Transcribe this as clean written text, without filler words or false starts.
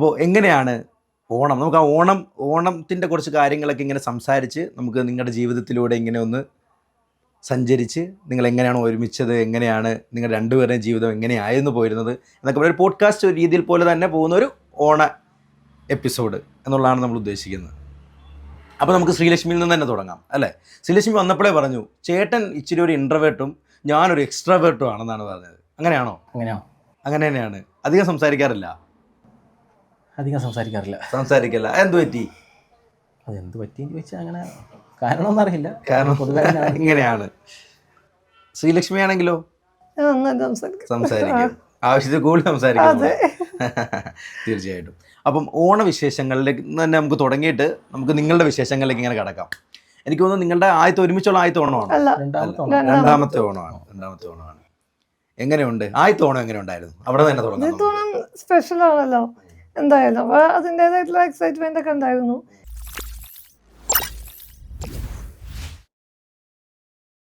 അപ്പോൾ എങ്ങനെയാണ് ഓണം? നമുക്ക് ആ ഓണത്തിൻ്റെ കുറച്ച് കാര്യങ്ങളൊക്കെ ഇങ്ങനെ സംസാരിച്ച് നമുക്ക് നിങ്ങളുടെ ജീവിതത്തിലൂടെ ഇങ്ങനെ ഒന്ന് സഞ്ചരിച്ച് നിങ്ങൾ എങ്ങനെയാണ് ഒരുമിച്ചത്, എങ്ങനെയാണ് നിങ്ങളുടെ രണ്ടുപേരുടെയും ജീവിതം എങ്ങനെയായിരുന്നു പോയിരുന്നത് എന്നൊക്കെ ഒരു പോഡ്കാസ്റ്റ് ഒരു രീതിയിൽ പോലെ തന്നെ പോകുന്ന ഒരു ഓണ എപ്പിസോഡ് എന്നുള്ളതാണ് നമ്മൾ ഉദ്ദേശിക്കുന്നത്. അപ്പോൾ നമുക്ക് ശ്രീലക്ഷ്മിയിൽ നിന്ന് തന്നെ തുടങ്ങാം അല്ലേ? ശ്രീലക്ഷ്മി വന്നപ്പോഴേ പറഞ്ഞു ചേട്ടൻ ഇച്ചിരി ഒരു ഇൻട്രവേർട്ടും ഞാനൊരു എക്സ്ട്രാവേർട്ടും ആണെന്നാണ് പറഞ്ഞത്. അങ്ങനെയാണോ? അങ്ങനെ തന്നെയാണ്. അധികം സംസാരിക്കാറില്ല. സംസാരിക്കില്ല. എന്ത് പറ്റി? അതെന്ത് പറ്റിയെന്ന് ചോദിച്ചാൽ അങ്ങനെ കാരണമൊന്നും അറിയില്ല. കാരണം ഇങ്ങനെയാണ്. ശ്രീലക്ഷ്മി ആണെങ്കിലോ സംസാരിക്കും, ആവശ്യത്തിൽ കൂടുതൽ സംസാരിക്കും. തീർച്ചയായിട്ടും. അപ്പം ഓണവിശേഷങ്ങളിലേക്ക് തന്നെ നമുക്ക് തുടങ്ങിയിട്ട് നമുക്ക് നിങ്ങളുടെ വിശേഷങ്ങളിലേക്ക് ഇങ്ങനെ കിടക്കാം. എനിക്ക് തോന്നുന്നു നിങ്ങളുടെ ഒരുമിച്ചുള്ള ആദ്യത്തെ ഓണമാണ്. രണ്ടാമത്തെ ഓണമാണ്. എങ്ങനെയുണ്ട് ആദ്യത്തെ ഓണം? എങ്ങനെ ഉണ്ടായിരുന്നു? അവിടെ തന്നെ തുടങ്ങാം. സ്പെഷ്യൽ ആണല്ലോ എന്തായാലും, അപ്പോൾ അതിൻ്റെതായിട്ടുള്ള എക്സൈറ്റ്മെന്റ് ഒക്കെ ഉണ്ടായിരുന്നു.